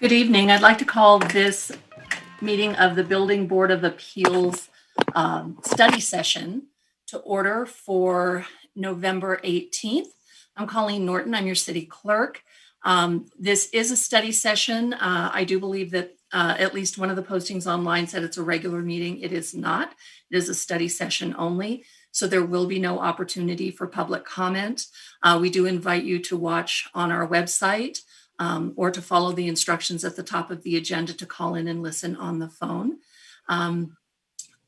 Good evening. I'd like to call this meeting of the Building Board of Appeals study session to order for November 18th. I'm Colleen Norton. I'm your city clerk. This is a study session. I do believe that at least one of the postings online said it's a regular meeting. It is not. It is a study session only. So there will be no opportunity for public comment. We do invite you to watch on our website or to follow the instructions at the top of the agenda to call in and listen on the phone.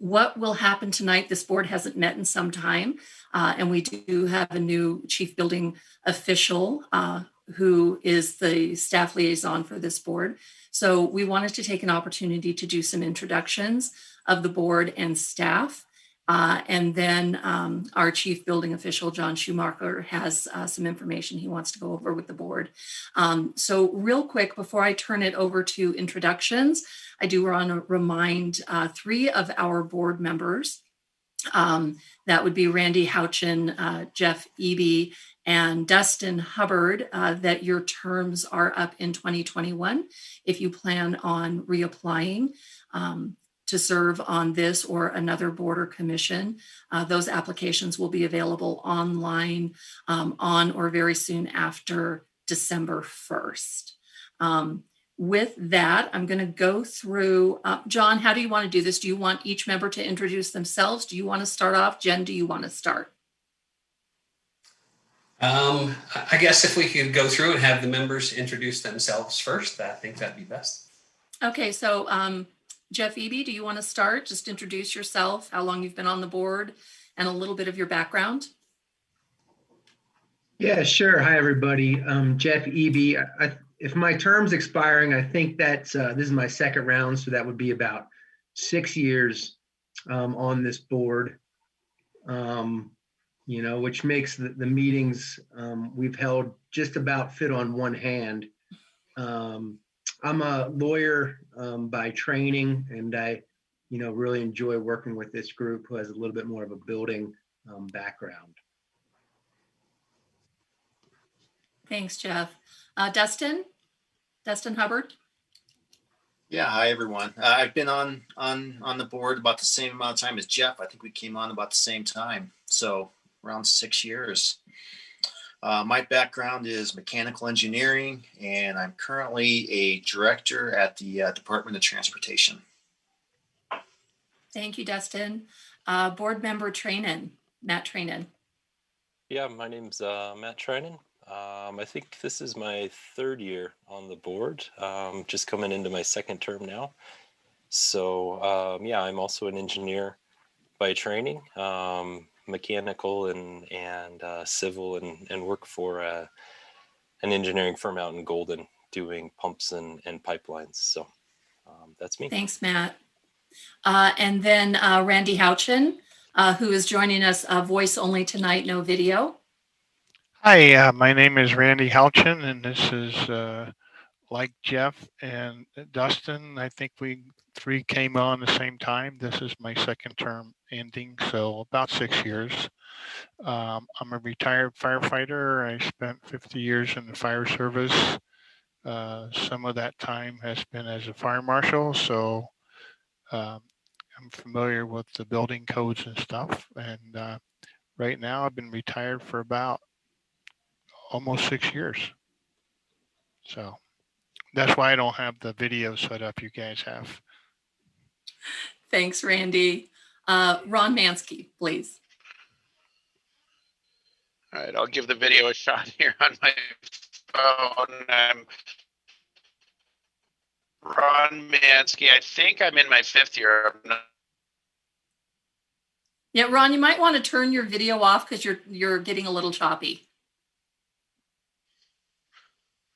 What will happen tonight? This board hasn't met in some time, and we do have a new chief building official who is the staff liaison for this board. So we wanted to take an opportunity to do some introductions of the board and staff. And then our chief building official, John Schumacher, has some information he wants to go over with the board. So real quick, before I turn it over to introductions, I do want to remind 3 of our board members. That would be Randy Houchin, Jeff Eby, and Dustin Hubbard, that your terms are up in 2021. If you plan on reapplying to serve on this or another board or commission, those applications will be available online on or very soon after December 1st. With that, I'm going to go through, John, how do you want to do this? Do you want each member to introduce themselves? Do you want to start off? Jen, do you want to start? I guess if we could go through and have the members introduce themselves first, I think that'd be best. Okay, so Jeff Eby, do you want to start? Just introduce yourself, how long you've been on the board, and a little bit of your background. Yeah, sure. Hi, everybody. Jeff Eby. If my term's expiring, I think that's this is my second round, so that would be about 6 years on this board. Which makes the meetings we've held just about fit on one hand. I'm a lawyer by training, and I, really enjoy working with this group who has a little bit more of a building background. Thanks, Jeff. Dustin Hubbard. Yeah, hi everyone. I've been on the board about the same amount of time as Jeff. I think we came on about the same time, so around 6 years. My background is mechanical engineering, and I'm currently a director at the Department of Transportation. Thank you, Dustin. Board member Matt Trainin. Yeah, my name's Matt Trainin. I think this is my 3rd year on the board, just coming into my 2nd term now. So yeah, I'm also an engineer by training, mechanical and civil, and work for an engineering firm out in Golden doing pumps and pipelines. So that's me. Thanks, Matt. And then Randy Houchin, who is joining us voice only tonight, no video. Hi, my name is Randy Houchin, and this is like Jeff and Dustin. I think we 3 came on the same time. This is my 2nd term ending, so about 6 years. I'm a retired firefighter. I spent 50 years in the fire service. Some of that time has been as a fire marshal, so I'm familiar with the building codes and stuff. And right now I've been retired for about almost 6 years. So that's why I don't have the video set up you guys have. Thanks, Randy. Ron Mansky, please. All right, I'll give the video a shot here on my phone. I'm Ron Mansky. I think I'm in my 5th year. Yeah, Ron, you might want to turn your video off because you're getting a little choppy.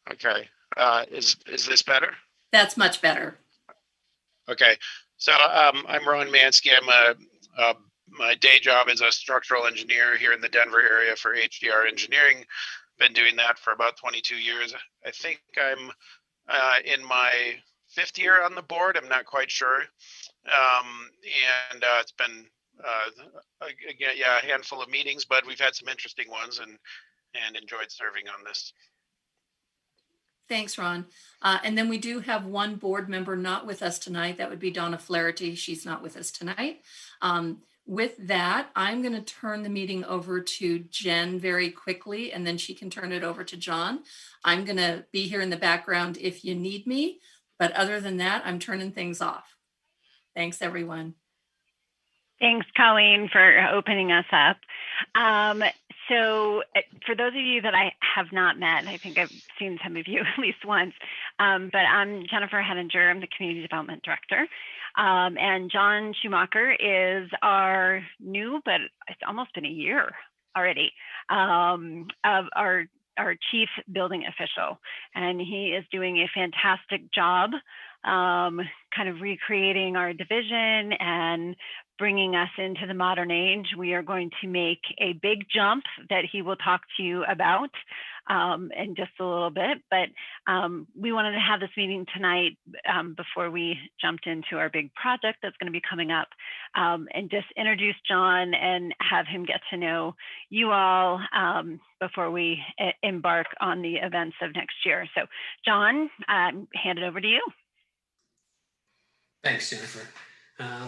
Okay, is this better? That's much better. Okay, so I'm Ron Mansky. My day job is a structural engineer here in the Denver area for HDR Engineering. Been doing that for about 22 years. I think I'm in my 5th year on the board. I'm not quite sure. And it's been, again, yeah, a handful of meetings, but we've had some interesting ones and enjoyed serving on this. Thanks, Ron. And then we do have one board member not with us tonight. That would be Donna Flaherty. She's not with us tonight. With that, I'm going to turn the meeting over to Jen very quickly, and then she can turn it over to John. I'm going to be here in the background if you need me, but other than that, I'm turning things off. Thanks, everyone. Thanks, Colleen, for opening us up. So for those of you that I have not met, I think I've seen some of you at least once, but I'm Jennifer Henninger. I'm the Community Development Director. And John Schumacher is our new, but it's almost been a year already, of our chief building official. And he is doing a fantastic job kind of recreating our division and bringing us into the modern age. We are going to make a big jump that he will talk to you about in just a little bit. But we wanted to have this meeting tonight before we jumped into our big project that's going to be coming up, and just introduce John and have him get to know you all before we embark on the events of next year. So John, hand it over to you. Thanks, Jennifer.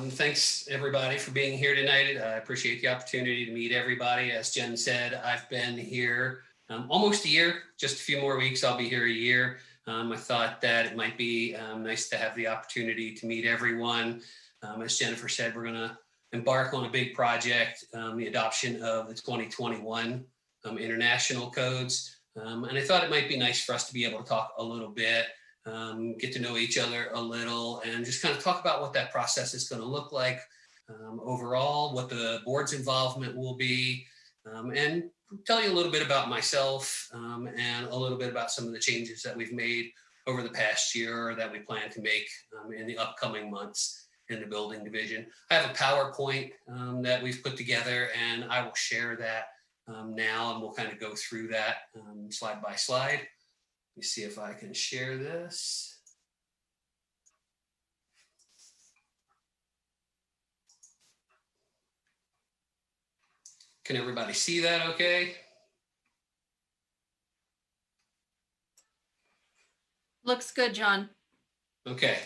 Thanks everybody for being here tonight. I appreciate the opportunity to meet everybody. As Jen said, I've been here almost a year, just a few more weeks. I'll be here a year. I thought that it might be nice to have the opportunity to meet everyone. As Jennifer said, we're going to embark on a big project, the adoption of the 2021 international codes. And I thought it might be nice for us to be able to talk a little bit, get to know each other a little, and just kind of talk about what that process is going to look like overall, what the board's involvement will be, and tell you a little bit about myself and a little bit about some of the changes that we've made over the past year or that we plan to make in the upcoming months in the building division. I have a PowerPoint that we've put together, and I will share that now, and we'll kind of go through that slide by slide. Let me see if I can share this. Can everybody see that okay? Looks good, John. Okay.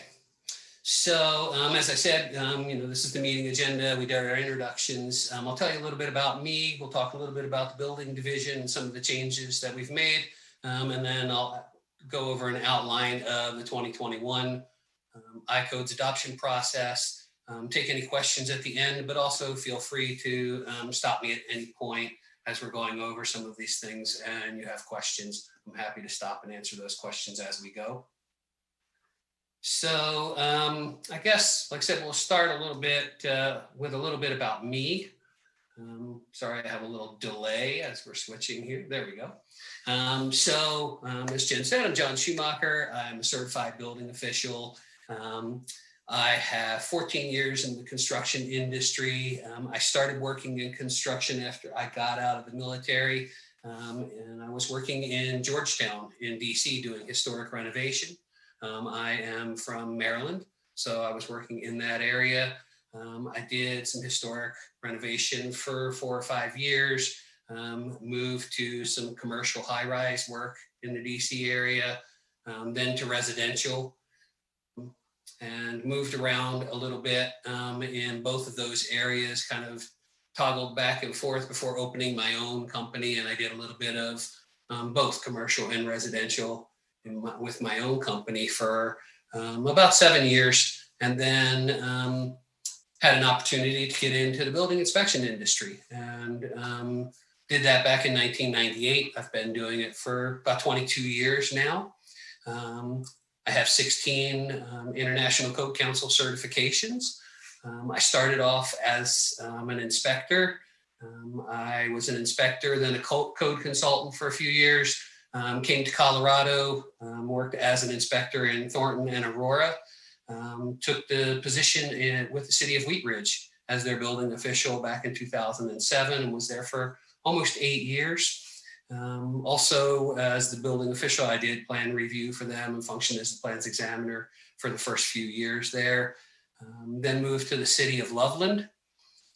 So as I said, this is the meeting agenda. We did our introductions. I'll tell you a little bit about me. We'll talk a little bit about the building division and some of the changes that we've made. And then I'll go over an outline of the 2021 I-codes adoption process. Take any questions at the end, but also feel free to stop me at any point as we're going over some of these things and you have questions. I'm happy to stop and answer those questions as we go. So I guess, like I said, we'll start a little bit with a little bit about me. Sorry, I have a little delay as we're switching here. There we go. As Jen said, I'm John Schumacher. I'm a certified building official. I have 14 years in the construction industry. I started working in construction after I got out of the military, and I was working in Georgetown in DC doing historic renovation. I am from Maryland, so I was working in that area. I did some historic renovation for 4 or 5 years, moved to some commercial high-rise work in the DC area, then to residential, and moved around a little bit in both of those areas, kind of toggled back and forth before opening my own company. And I did a little bit of both commercial and residential with my own company for about 7 years, and then had an opportunity to get into the building inspection industry and did that back in 1998. I've been doing it for about 22 years now. I have 16 International Code Council certifications. I started off as an inspector. I was an inspector, then a code consultant for a few years. Came to Colorado, worked as an inspector in Thornton and Aurora, took the position with the city of Wheat Ridge as their building official back in 2007 and was there for almost 8 years. Also, as the building official, I did plan review for them and functioned as the plans examiner for the first few years there. Then moved to the city of Loveland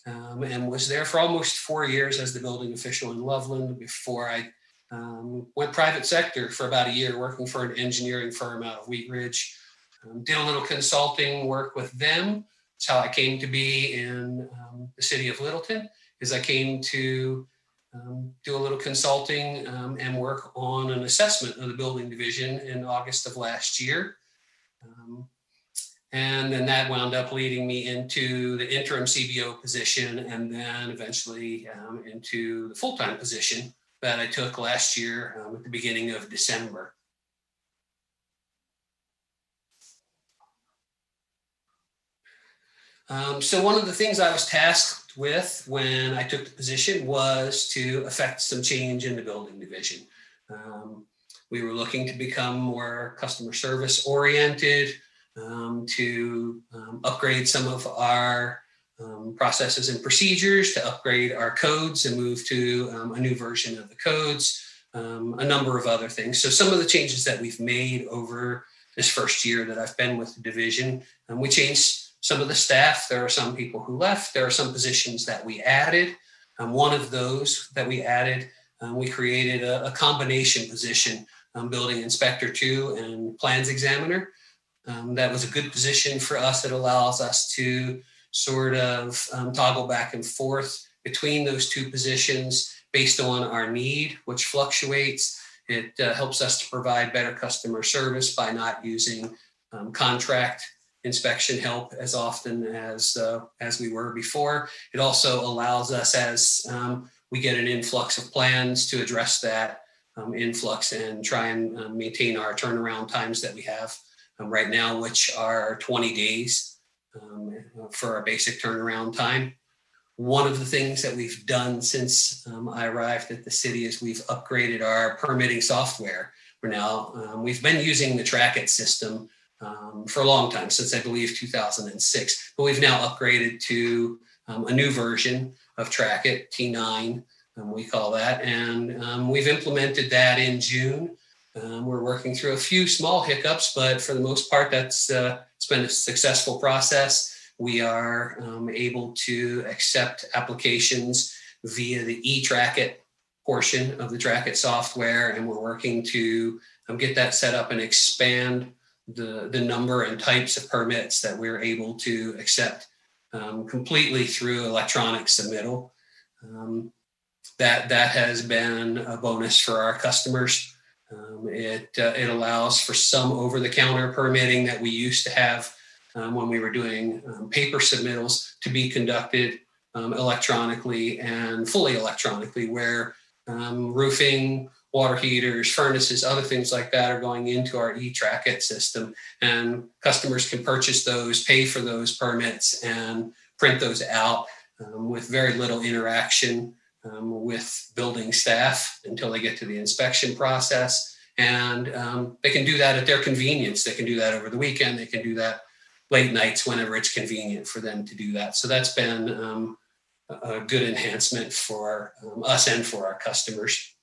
and was there for almost 4 years as the building official in Loveland before I went private sector for about a year working for an engineering firm out of Wheat Ridge. Did a little consulting work with them. That's how I came to be in the city of Littleton, is I came to do a little consulting and work on an assessment of the building division in August of last year. And then that wound up leading me into the interim CBO position and then eventually into the full-time position that I took last year at the beginning of December. So one of the things I was tasked with when I took the position was to effect some change in the building division. We were looking to become more customer service oriented, to upgrade some of our processes and procedures, to upgrade our codes and move to a new version of the codes, a number of other things. So some of the changes that we've made over this first year that I've been with the division, we changed some of the staff. There are some people who left. There are some positions that we added. One of those that we added, we created a combination position, building inspector 2 and plans examiner. That was a good position for us. It allows us to sort of toggle back and forth between those two positions based on our need, which fluctuates. It helps us to provide better customer service by not using contract inspection help as often as we were before. It also allows us, as we get an influx of plans, to address that influx and try and maintain our turnaround times that we have right now, which are 20 days for our basic turnaround time. One of the things that we've done since I arrived at the city is we've upgraded our permitting software. We've been using the Trackit system for a long time, since I believe 2006, but we've now upgraded to a new version of Trackit, T9, we call that, and we've implemented that in June. We're working through a few small hiccups, but for the most part, it's been a successful process. We are able to accept applications via the eTrackit portion of the Trackit software, and we're working to get that set up and expand the number and types of permits that we're able to accept completely through electronic submittal. That has been a bonus for our customers. It allows for some over-the-counter permitting that we used to have when we were doing paper submittals to be conducted electronically and fully electronically, where roofing, water heaters, furnaces, other things like that are going into our eTrackit system, and customers can purchase those, pay for those permits, and print those out with very little interaction with building staff until they get to the inspection process. And they can do that at their convenience. They can do that over the weekend. They can do that late nights whenever it's convenient for them to do that. So that's been a good enhancement for us and for our customers.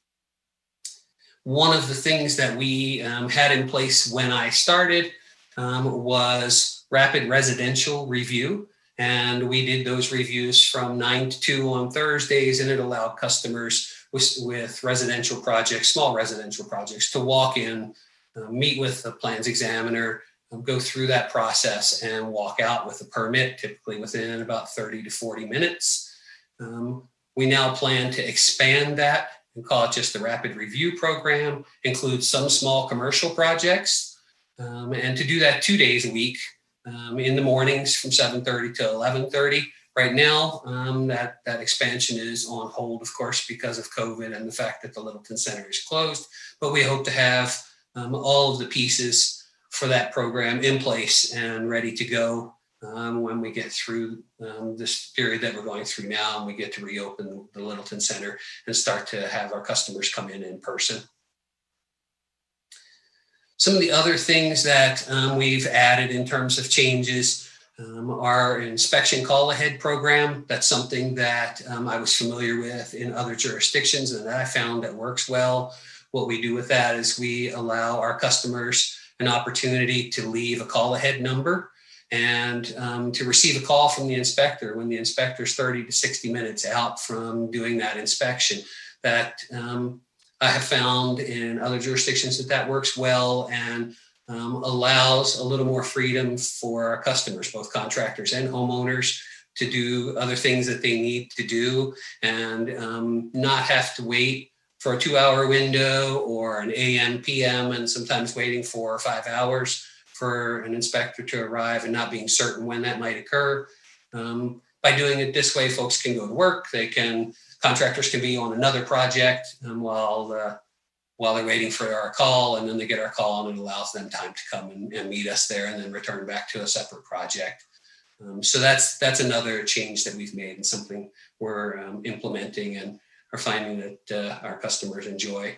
One of the things that we had in place when I started was rapid residential review. And we did those reviews from 9 to 2 on Thursdays, and it allowed customers with residential projects, small residential projects, to walk in, meet with the plans examiner, go through that process, and walk out with a permit, typically within about 30 to 40 minutes. We now plan to expand that and call it just the rapid review program, include some small commercial projects, and to do that 2 days a week. In the mornings from 7:30 to 11:30. Right now, that expansion is on hold, of course, because of COVID and the fact that the Littleton Center is closed. But we hope to have all of the pieces for that program in place and ready to go when we get through this period that we're going through now, and we get to reopen the Littleton Center and start to have our customers come in person. Some of the other things that we've added in terms of changes are an inspection call ahead program. That's something that I was familiar with in other jurisdictions and that I found that works well. What we do with that is we allow our customers an opportunity to leave a call ahead number and to receive a call from the inspector when the inspector's 30 to 60 minutes out from doing that inspection. That I have found in other jurisdictions that works well and allows a little more freedom for our customers, both contractors and homeowners, to do other things that they need to do and not have to wait for a 2-hour window or an AM, PM, and sometimes waiting 4 or 5 hours for an inspector to arrive and not being certain when that might occur. By doing it this way, folks can go to work. Contractors can be on another project while they're waiting for our call, and then they get our call, and it allows them time to come and meet us there and then return back to a separate project. So that's another change that we've made and something we're implementing and are finding that our customers enjoy.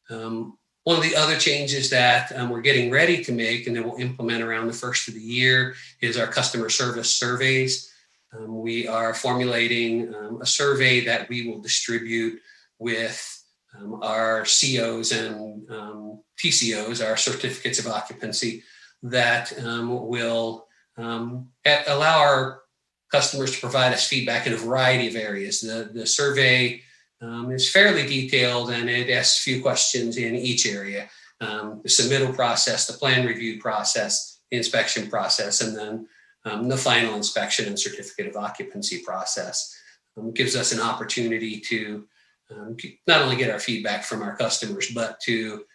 One of the other changes that we're getting ready to make and then we'll implement around the first of the year is our customer service surveys. We are formulating a survey that we will distribute with our COs and TCOs, our certificates of occupancy, that will allow our customers to provide us feedback in a variety of areas. The survey is fairly detailed and it asks a few questions in each area. The submittal process, the plan review process, the inspection process, and then the final inspection and certificate of occupancy process. Gives us an opportunity to not only get our feedback from our customers, but to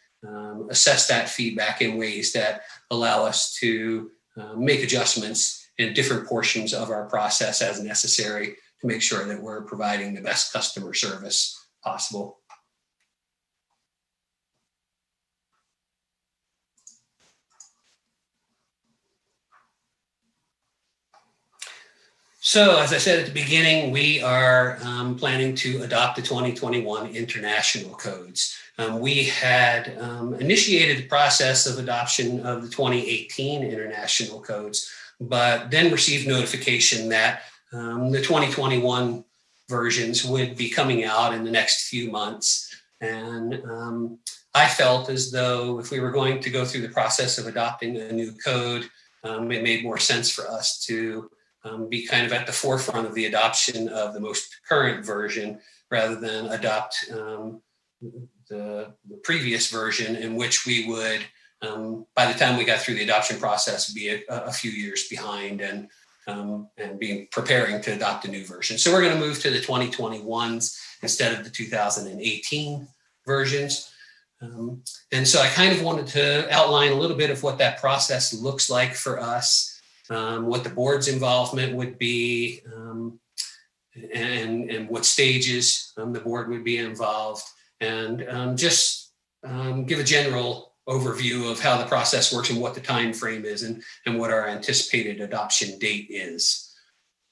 assess that feedback in ways that allow us to make adjustments in different portions of our process as necessary to make sure that we're providing the best customer service possible. So, as I said at the beginning, we are planning to adopt the 2021 international codes. We had initiated the process of adoption of the 2018 international codes, but then received notification that the 2021 versions would be coming out in the next few months. And I felt as though if we were going to go through the process of adopting a new code, it made more sense for us to be kind of at the forefront of the adoption of the most current version rather than adopt the previous version, in which we would, by the time we got through the adoption process, be a few years behind and be preparing to adopt a new version. So we're going to move to the 2021s instead of the 2018 versions. And so I kind of wanted to outline a little bit of what that process looks like for us. What the board's involvement would be, and what stages the board would be involved, and just give a general overview of how the process works and what the time frame is and what our anticipated adoption date is.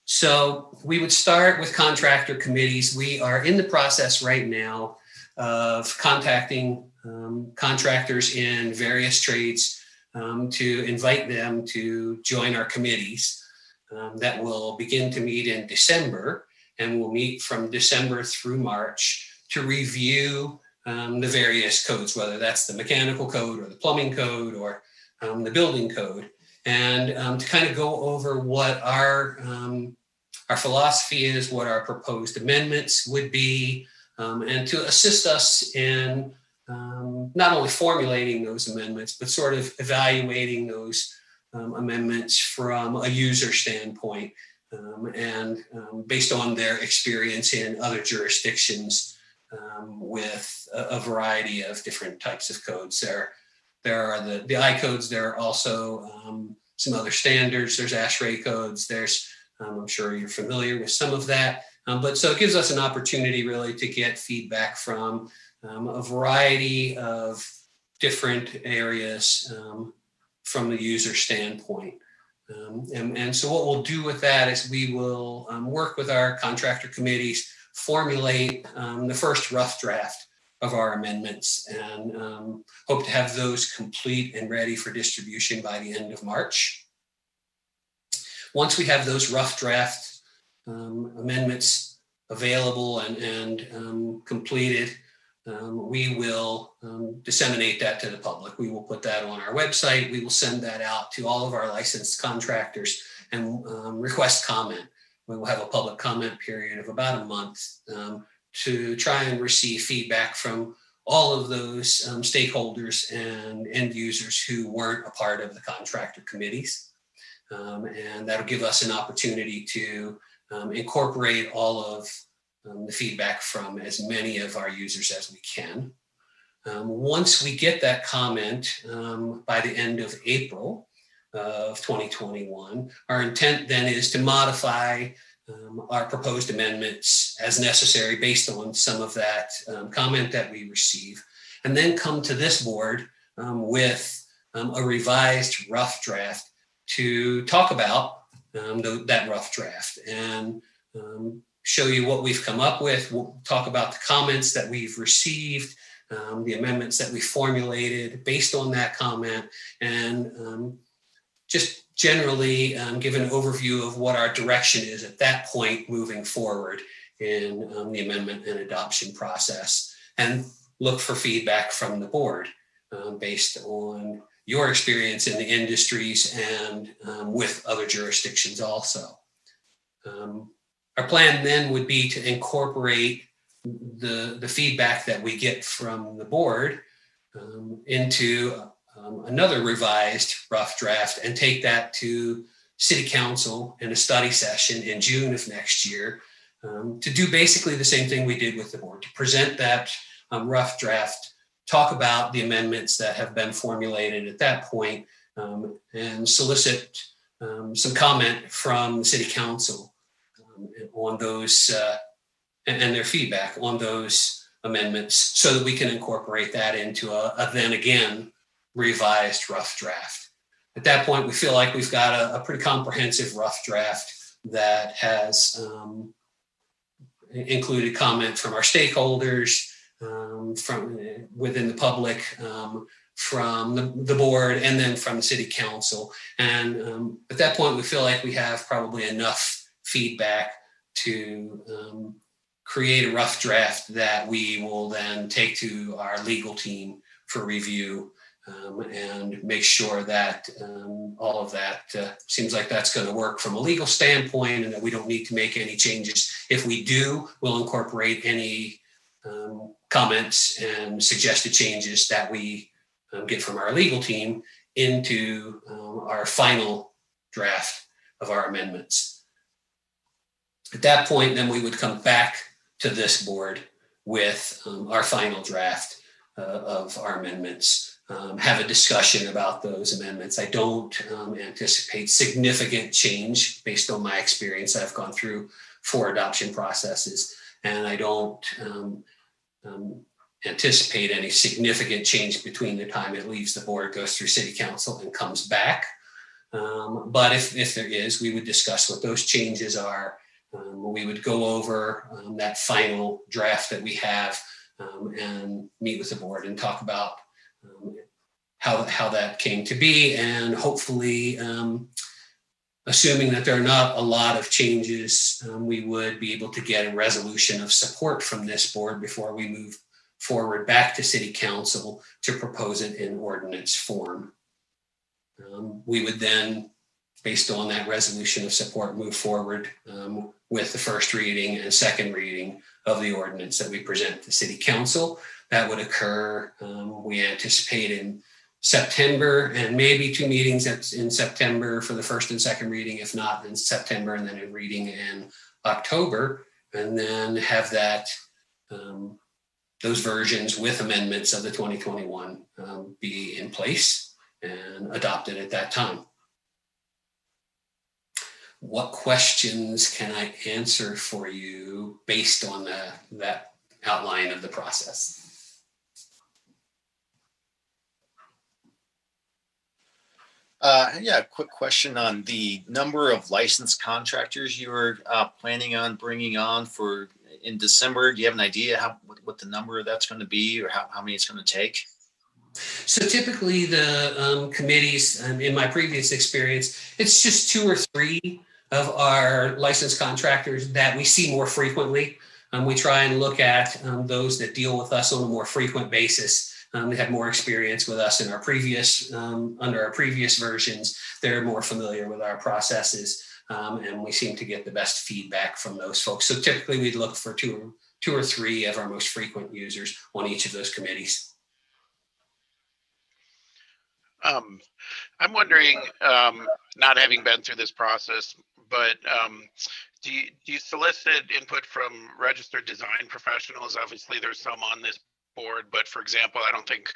So we would start with contractor committees. We are in the process right now of contacting contractors in various trades to invite them to join our committees that will begin to meet in December, and will meet from December through March to review the various codes, whether that's the mechanical code or the plumbing code or the building code, and to kind of go over what our philosophy is, what our proposed amendments would be, and to assist us in not only formulating those amendments, but sort of evaluating those amendments from a user standpoint and based on their experience in other jurisdictions with a variety of different types of codes. There are the I codes. There are also some other standards. There's ASHRAE codes. There's, I'm sure you're familiar with some of that. But so it gives us an opportunity really to get feedback from a variety of different areas from the user standpoint. And so what we'll do with that is we will work with our contractor committees, formulate the first rough draft of our amendments, and hope to have those complete and ready for distribution by the end of March. Once we have those rough draft amendments available and completed, we will disseminate that to the public. We will put that on our website. We will send that out to all of our licensed contractors and request comment. We will have a public comment period of about a month to try and receive feedback from all of those stakeholders and end users who weren't a part of the contractor committees. And that'll give us an opportunity to incorporate all of the feedback from as many of our users as we can. Once we get that comment by the end of April of 2021, our intent then is to modify our proposed amendments as necessary based on some of that comment that we receive, and then come to this board with a revised rough draft to talk about that rough draft and show you what we've come up with. We'll talk about the comments that we've received, the amendments that we formulated based on that comment, and just generally give an overview of what our direction is at that point moving forward in the amendment and adoption process, and look for feedback from the board based on your experience in the industries and with other jurisdictions also. Our plan then would be to incorporate the feedback that we get from the board into another revised rough draft and take that to City Council in a study session in June of next year to do basically the same thing we did with the board, to present that rough draft, talk about the amendments that have been formulated at that point, and solicit some comment from the City Council on those and their feedback on those amendments so that we can incorporate that into a then again revised rough draft. At that point, we feel like we've got a pretty comprehensive rough draft that has included comment from our stakeholders, from within the public, from the board, and then from the City Council. And at that point, we feel like we have probably enough feedback to create a rough draft that we will then take to our legal team for review and make sure that all of that seems like that's going to work from a legal standpoint and that we don't need to make any changes. If we do, we'll incorporate any comments and suggested changes that we get from our legal team into our final draft of our amendments. At that point, then we would come back to this board with our final draft of our amendments, have a discussion about those amendments. I don't anticipate significant change based on my experience. I've gone through 4 adoption processes, and I don't anticipate any significant change between the time it leaves the board, goes through City Council, and comes back. But if there is, we would discuss what those changes are. We would go over that final draft that we have and meet with the board and talk about how that came to be, and hopefully, assuming that there are not a lot of changes, we would be able to get a resolution of support from this board before we move forward back to City Council to propose it in ordinance form. We would then, based on that resolution of support, move forward with the first reading and second reading of the ordinance that we present to City Council. That would occur, we anticipate, in September, and maybe 2 meetings in September for the first and second reading, if not in September, and then a reading in October, and then have that those versions with amendments of the 2021 be in place and adopted at that time. What questions can I answer for you based on that outline of the process? Yeah, a quick question on the number of licensed contractors you were planning on bringing on for in December. Do you have an idea what the number of that's going to be, or how many it's going to take? So typically the committees, in my previous experience, it's just 2 or 3 of our licensed contractors that we see more frequently. We try and look at those that deal with us on a more frequent basis. They have more experience with us in our previous, under our previous versions. They're more familiar with our processes, and we seem to get the best feedback from those folks. So typically we look for 2 or 3 of our most frequent users on each of those committees. I'm wondering, not having been through this process, but do you solicit input from registered design professionals? Obviously, there's some on this board, but for example, I don't think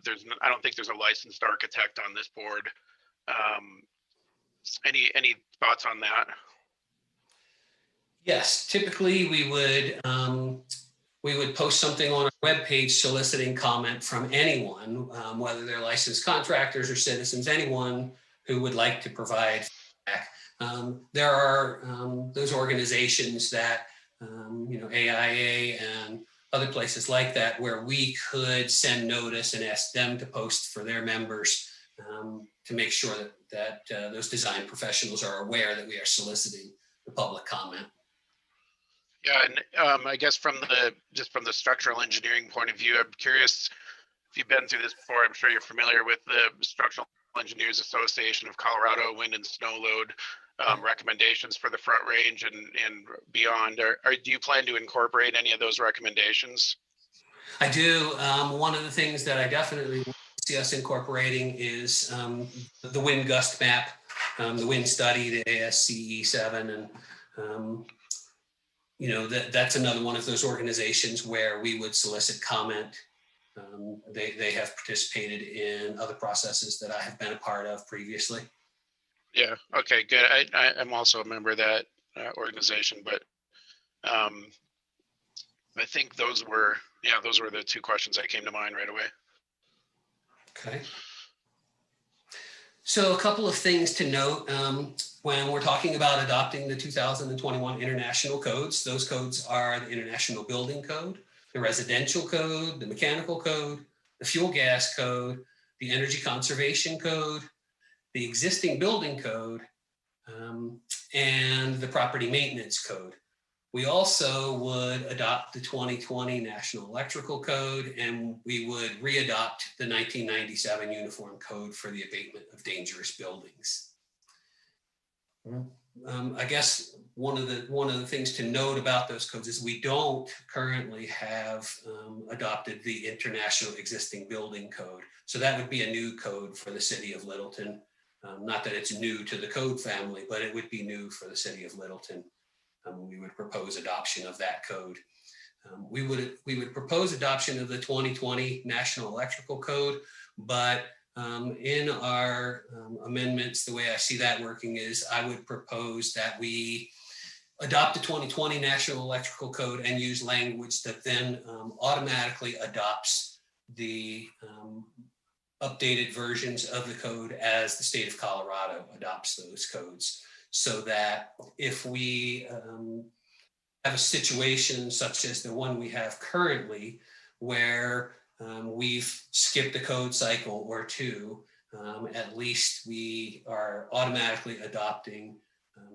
there's a licensed architect on this board. Any thoughts on that? Yes, typically we would post something on our webpage soliciting comment from anyone, whether they're licensed contractors or citizens, anyone who would like to provide feedback. There are those organizations that, AIA and other places like that, where we could send notice and ask them to post for their members to make sure that those design professionals are aware that we are soliciting the public comment. Yeah, and I guess from the structural engineering point of view, I'm curious if you've been through this before. I'm sure you're familiar with the Structural Engineers Association of Colorado wind and snow load recommendations for the Front Range and beyond. Do you plan to incorporate any of those recommendations? I do. One of the things that I definitely see us incorporating is the wind gust map, the wind study, the ASCE7, and that's another one of those organizations where we would solicit comment. They have participated in other processes that I have been a part of previously. Yeah. Okay. Good. I'm also a member of that organization, but I think those were the two questions that came to mind right away. Okay. So a couple of things to note when we're talking about adopting the 2021 international codes. Those codes are the International Building Code, the Residential Code, the Mechanical Code, the Fuel Gas Code, the Energy Conservation Code, the Existing Building Code, and the Property Maintenance Code. We also would adopt the 2020 National Electrical Code, and we would readopt the 1997 Uniform Code for the Abatement of Dangerous Buildings. I guess one of the things to note about those codes is we don't currently have adopted the International Existing Building Code. So that would be a new code for the city of Littleton. Not that it's new to the code family, but it would be new for the city of Littleton. We would propose adoption of that code. We would propose adoption of the 2020 National Electrical Code, but in our amendments, the way I see that working is I would propose that we adopt the 2020 National Electrical Code and use language that then automatically adopts the updated versions of the code as the state of Colorado adopts those codes. So that if we have a situation such as the one we have currently, where we've skipped a code cycle or two, at least we are automatically adopting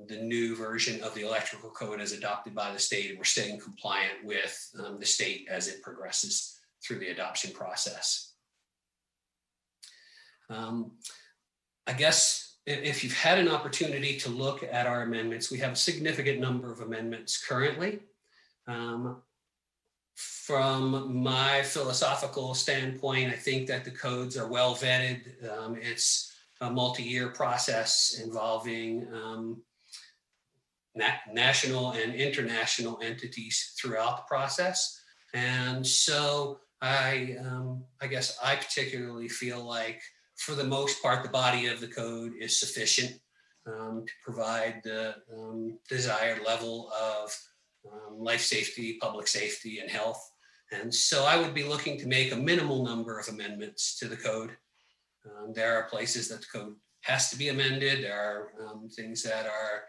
the new version of the electrical code as adopted by the state, and we're staying compliant with the state as it progresses through the adoption process. I guess if you've had an opportunity to look at our amendments, we have a significant number of amendments currently. From my philosophical standpoint, I think that the codes are well vetted. It's a multi-year process involving national and international entities throughout the process. And so I guess I particularly feel like, for the most part, the body of the code is sufficient to provide the desired level of life safety, public safety, and health. And so I would be looking to make a minimal number of amendments to the code. There are places that the code has to be amended. There are things that are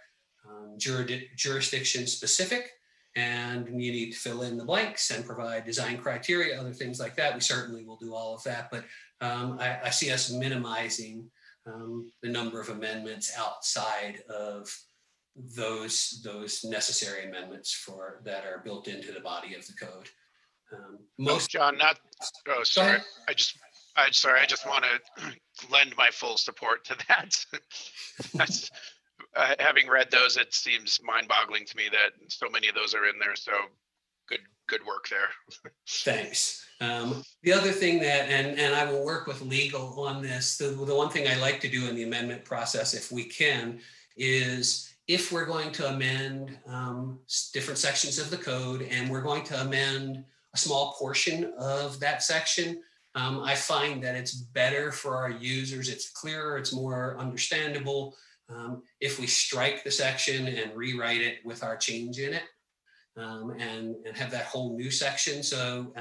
jurisdiction specific, and you need to fill in the blanks and provide design criteria, other things like that. We certainly will do all of that, but I see us minimizing the number of amendments outside of those necessary amendments that are built into the body of the code. John, sorry. I just want to lend my full support to that. Having read those, it seems mind-boggling to me that so many of those are in there. So good work there. Thanks. The other thing that, and I will work with legal on this, the one thing I like to do in the amendment process, if we can, is if we're going to amend different sections of the code and we're going to amend a small portion of that section, I find that it's better for our users. It's clearer, it's more understandable if we strike the section and rewrite it with our change in it. and have that whole new section. So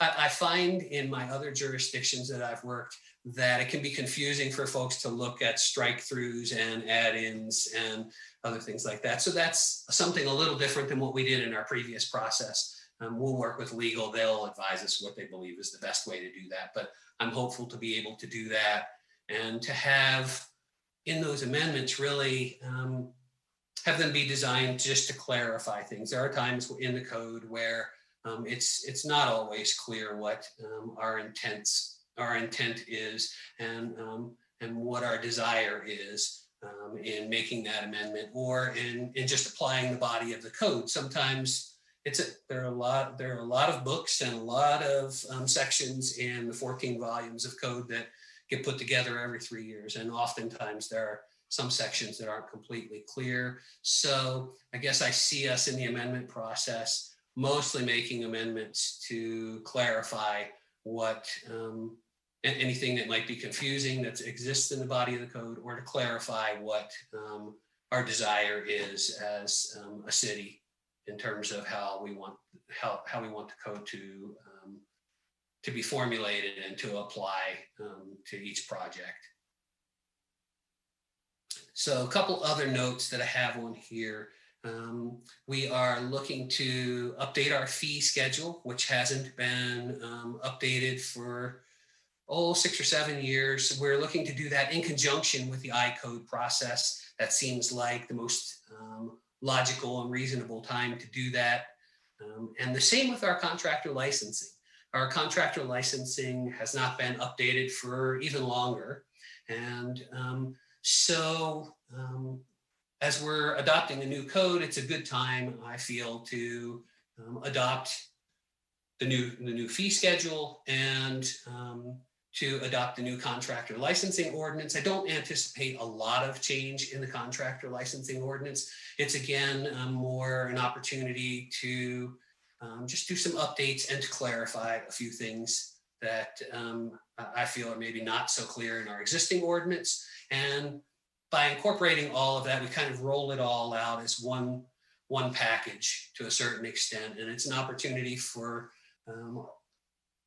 I find in my other jurisdictions that I've worked that it can be confusing for folks to look at strike throughs and add-ins and other things like that. So that's something a little different than what we did in our previous process. We'll work with legal. They'll advise us what they believe is the best way to do that. But I'm hopeful to be able to do that and to have in those amendments really have them be designed just to clarify things. There are times in the code where it's not always clear what our intent is and what our desire is in making that amendment or in just applying the body of the code. Sometimes there are a lot of books and a lot of sections in the 14 volumes of code that get put together every 3 years, and oftentimes there are some sections that aren't completely clear. So I guess I see us in the amendment process mostly making amendments to clarify what anything that might be confusing that exists in the body of the code, or to clarify what our desire is as a city in terms of how we want the code to be formulated and to apply to each project. So a couple other notes that I have on here. We are looking to update our fee schedule, which hasn't been updated for 6 or 7 years. We're looking to do that in conjunction with the I-code process. That seems like the most logical and reasonable time to do that. And the same with our contractor licensing. Our contractor licensing has not been updated for even longer. And so as we're adopting a new code, it's a good time, I feel, to adopt the new fee schedule and to adopt the new contractor licensing ordinance. I don't anticipate a lot of change in the contractor licensing ordinance. It's again more an opportunity to just do some updates and to clarify a few things that I feel are maybe not so clear in our existing ordinance. And by incorporating all of that, we kind of roll it all out as one package to a certain extent. And it's an opportunity for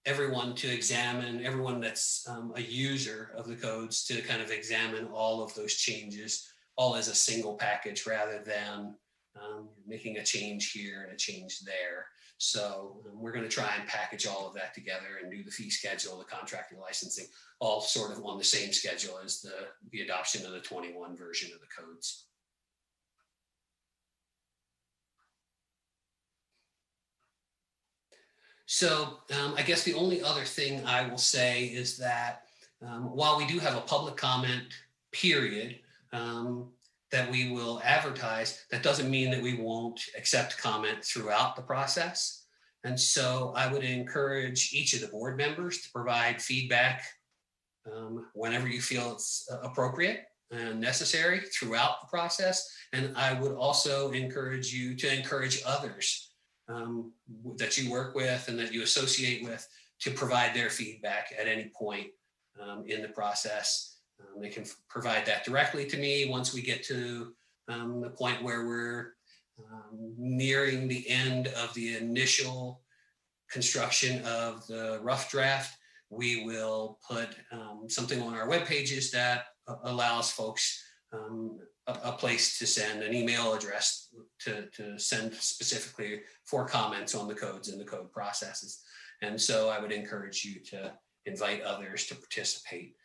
everyone to examine, everyone that's a user of the codes to kind of examine all of those changes all as a single package rather than making a change here and a change there. So we're going to try and package all of that together and do the fee schedule, the contractor licensing, all sort of on the same schedule as the adoption of the 21 version of the codes. So I guess the only other thing I will say is that while we do have a public comment period that we will advertise, that doesn't mean that we won't accept comment throughout the process. And so I would encourage each of the board members to provide feedback whenever you feel it's appropriate and necessary throughout the process. And I would also encourage you to encourage others that you work with and that you associate with to provide their feedback at any point in the process. They can provide that directly to me once we get to the point where we're nearing the end of the initial construction of the rough draft. We will put something on our web pages that allows folks a place to send an email address to send specifically for comments on the codes and the code processes. And so I would encourage you to invite others to participate.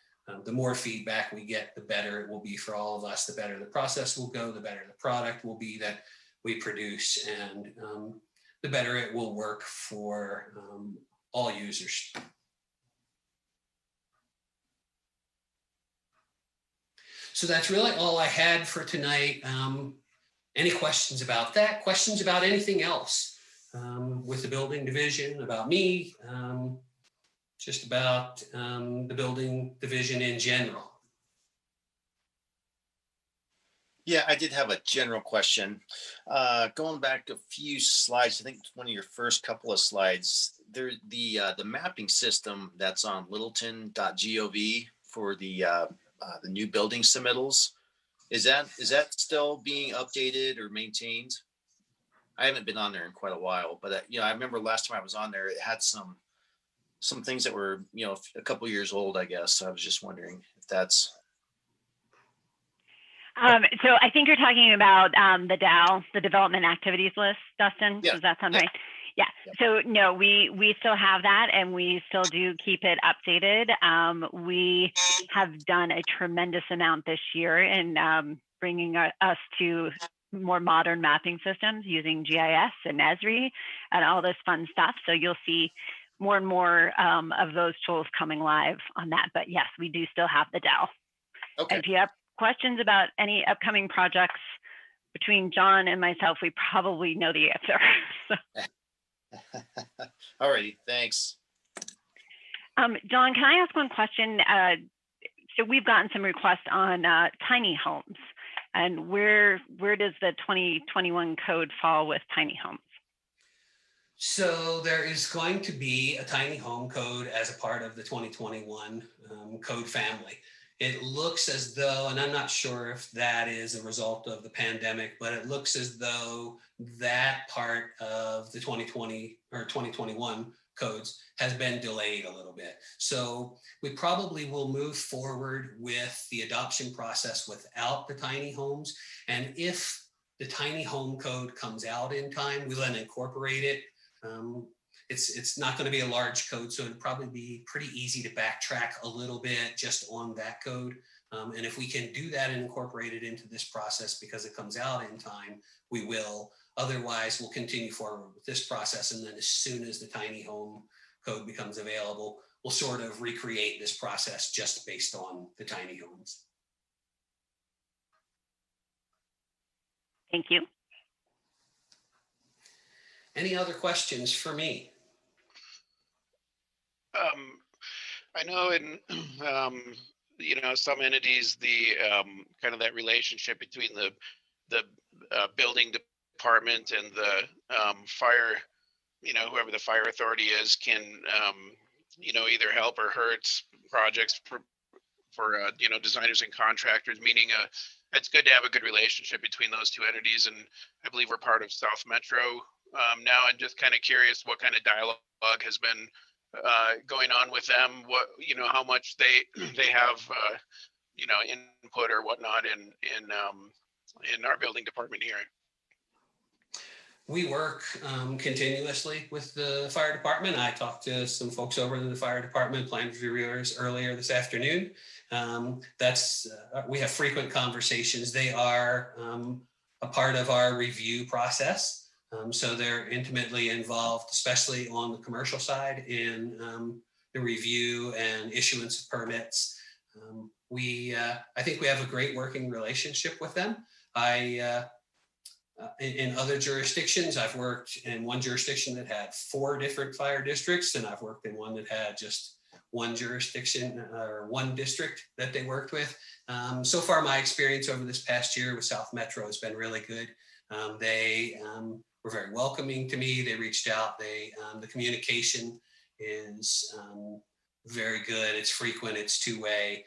The more feedback we get, the better it will be for all of us, the better the process will go, the better the product will be that we produce, and the better it will work for all users. So that's really all I had for tonight. Any questions about that? Questions about anything else with the building division, about me, just about the building division in general? Yeah, I did have a general question. Going back a few slides, I think one of your first couple of slides, there the mapping system that's on littleton.gov for the new building submittals. Is that still being updated or maintained? I haven't been on there in quite a while, but I remember last time I was on there, it had some things that were, a couple years old, I guess. So I was just wondering if that's. So I think you're talking about the DAO, the Development Activities List, Dustin. Yeah. Does that sound right? Yeah. Yep. So no, we still have that, and we still do keep it updated. We have done a tremendous amount this year in bringing us to more modern mapping systems using GIS and Esri and all this fun stuff. So you'll see more and more of those tools coming live on that. But yes, we do still have the DAO. Okay. And if you have questions about any upcoming projects between John and myself, we probably know the answer. All righty, thanks. John, can I ask one question? So we've gotten some requests on tiny homes, and where does the 2021 code fall with tiny homes? So there is going to be a tiny home code as a part of the 2021 code family. It looks as though, and I'm not sure if that is a result of the pandemic, but it looks as though that part of the 2020 or 2021 codes has been delayed a little bit. So we probably will move forward with the adoption process without the tiny homes. And if the tiny home code comes out in time, we'll then incorporate it. It's not going to be a large code, so it'd probably be pretty easy to backtrack a little bit just on that code. And if we can do that and incorporate it into this process because it comes out in time, we will. Otherwise, we'll continue forward with this process. And then as soon as the tiny home code becomes available, we'll sort of recreate this process just based on the tiny homes. Thank you. Any other questions for me? I know in some entities, the kind of that relationship between the building department and the fire, whoever the fire authority is, can either help or hurt projects for designers and contractors. Meaning, it's good to have a good relationship between those two entities, and I believe we're part of South Metro now. I'm just kind of curious what kind of dialogue has been going on with them, what how much they have input or whatnot in our building department here. We work continuously with the fire department. I talked to some folks over in the fire department, planned reviewers, earlier this afternoon. We have frequent conversations. They are a part of our review process. So they're intimately involved, especially on the commercial side, in the review and issuance of permits. I think we have a great working relationship with them. In other jurisdictions, I've worked in one jurisdiction that had 4 different fire districts, and I've worked in one that had just one jurisdiction or one district that they worked with. So far, my experience over this past year with South Metro has been really good. They were very welcoming to me. They reached out. The communication is very good. It's frequent. It's two-way.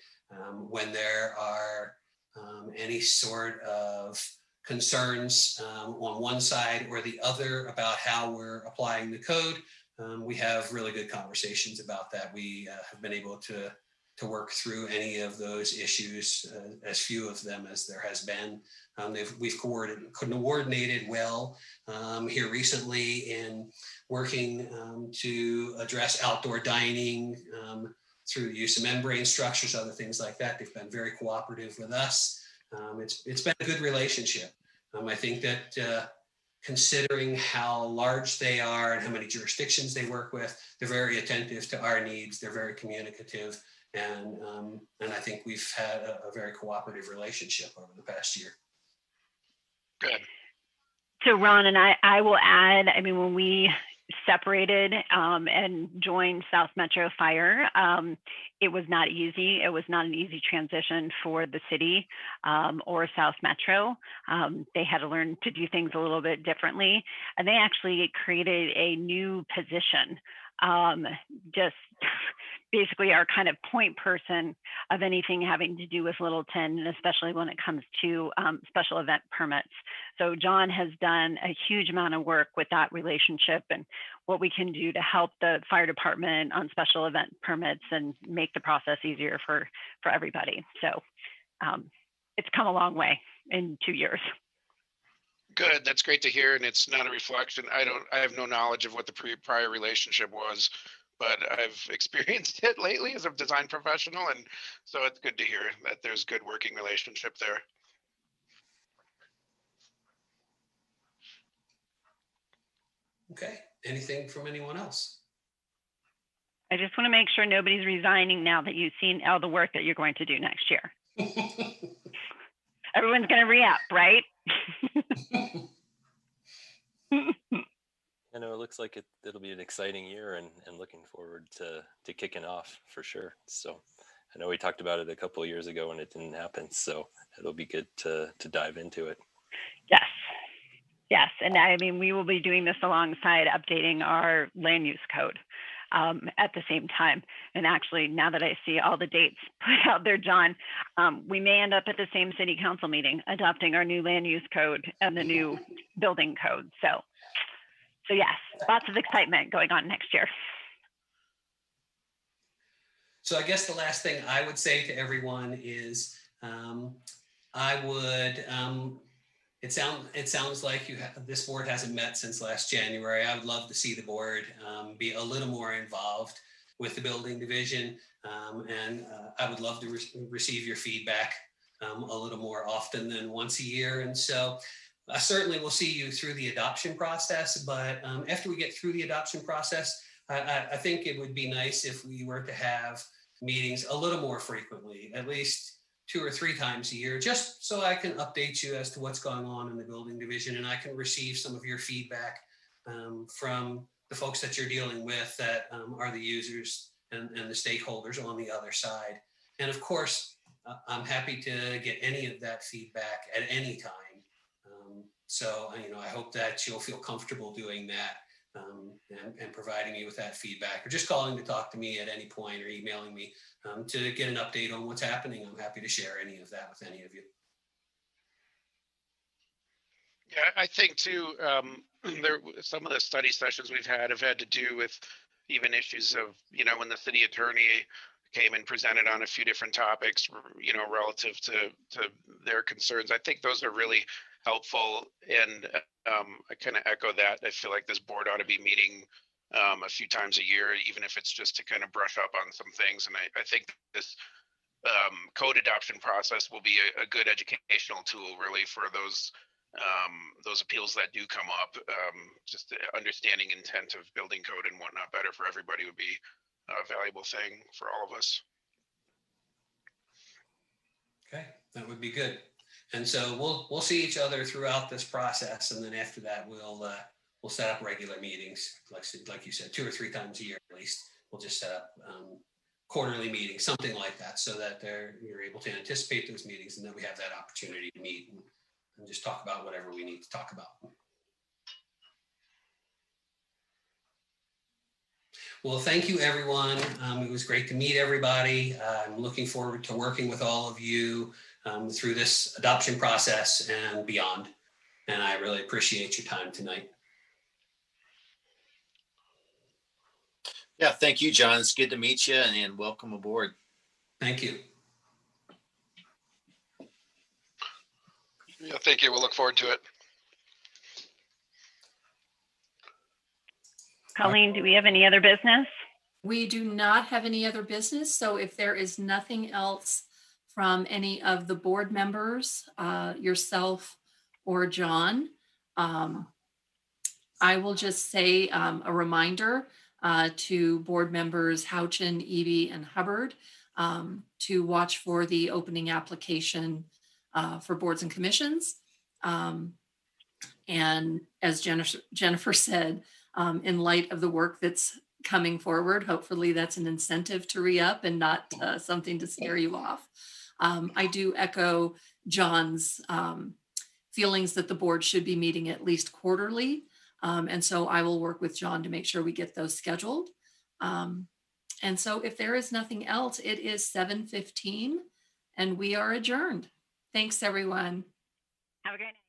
When there are any sort of concerns on one side or the other about how we're applying the code, we have really good conversations about that. We have been able to work through any of those issues, as few of them as there has been. We've coordinated well here recently in working to address outdoor dining through the use of membrane structures, other things like that. They've been very cooperative with us. It's been a good relationship. I think that considering how large they are and how many jurisdictions they work with, they're very attentive to our needs. They're very communicative. And I think we've had a very cooperative relationship over the past year. Good. So Ron, and I will add, when we separated and joined South Metro Fire, it was not easy. It was not an easy transition for the city or South Metro. They had to learn to do things a little bit differently. And they actually created a new position, just basically our kind of point person of anything having to do with Littleton, and especially when it comes to special event permits. So John has done a huge amount of work with that relationship and what we can do to help the fire department on special event permits and make the process easier for everybody. So it's come a long way in 2 years. Good. That's great to hear. And it's not a reflection. I have no knowledge of what the prior relationship was, but I've experienced it lately as a design professional. And so it's good to hear that there's good working relationship there. Okay. Anything from anyone else? I just want to make sure nobody's resigning now that you've seen all the work that you're going to do next year. Everyone's going to re-up, right? I know it looks like it'll be an exciting year and looking forward to kicking off for sure. So I know we talked about it a couple of years ago and it didn't happen. So it'll be good to dive into it. Yes. Yes. And I mean, we will be doing this alongside updating our land use code at the same time. And actually, now that I see all the dates put out there, John, we may end up at the same city council meeting adopting our new land use code and the new building code. So yes, lots of excitement going on next year. So I guess the last thing I would say to everyone is it sounds like this board hasn't met since last January. I would love to see the board be a little more involved with the building division. And I would love to receive your feedback a little more often than once a year. And so I certainly will see you through the adoption process, but after we get through the adoption process, I think it would be nice if we were to have meetings a little more frequently, at least 2 or 3 times a year, just so I can update you as to what's going on in the building division, and I can receive some of your feedback from the folks that you're dealing with that are the users and the stakeholders on the other side. And of course, I'm happy to get any of that feedback at any time. So, I hope that you'll feel comfortable doing that and providing me with that feedback, or just calling to talk to me at any point or emailing me to get an update on what's happening. I'm happy to share any of that with any of you. Yeah, I think too, some of the study sessions we've had have had to do with even issues of, when the city attorney came and presented on a few different topics, relative to their concerns. I think those are really helpful. And I kind of echo that. I feel like this board ought to be meeting a few times a year, even if it's just to kind of brush up on some things. And I think this code adoption process will be a good educational tool really for those appeals that do come up. Just understanding intent of building code and whatnot better for everybody would be a valuable thing for all of us. Okay, that would be good. And so we'll see each other throughout this process, and then after that we'll set up regular meetings, like you said, 2 or 3 times a year at least. We'll just set up quarterly meetings, something like that, so that you're able to anticipate those meetings, and then we have that opportunity to meet and just talk about whatever we need to talk about. Well, thank you, everyone. It was great to meet everybody. I'm looking forward to working with all of you through this adoption process and beyond. And I really appreciate your time tonight. Yeah, thank you, John. It's good to meet you and welcome aboard. Thank you. Yeah, thank you. We'll look forward to it. Colleen, do we have any other business? We do not have any other business. So if there is nothing else from any of the board members, yourself or John, I will just say a reminder to board members Houchin, Eby, and Hubbard to watch for the opening application for boards and commissions. And as Jennifer said, in light of the work that's coming forward, hopefully that's an incentive to re-up and not something to scare you off. I do echo John's feelings that the board should be meeting at least quarterly. And so I will work with John to make sure we get those scheduled. And so if there is nothing else, it is 7:15 and we are adjourned. Thanks, everyone. Have a great night.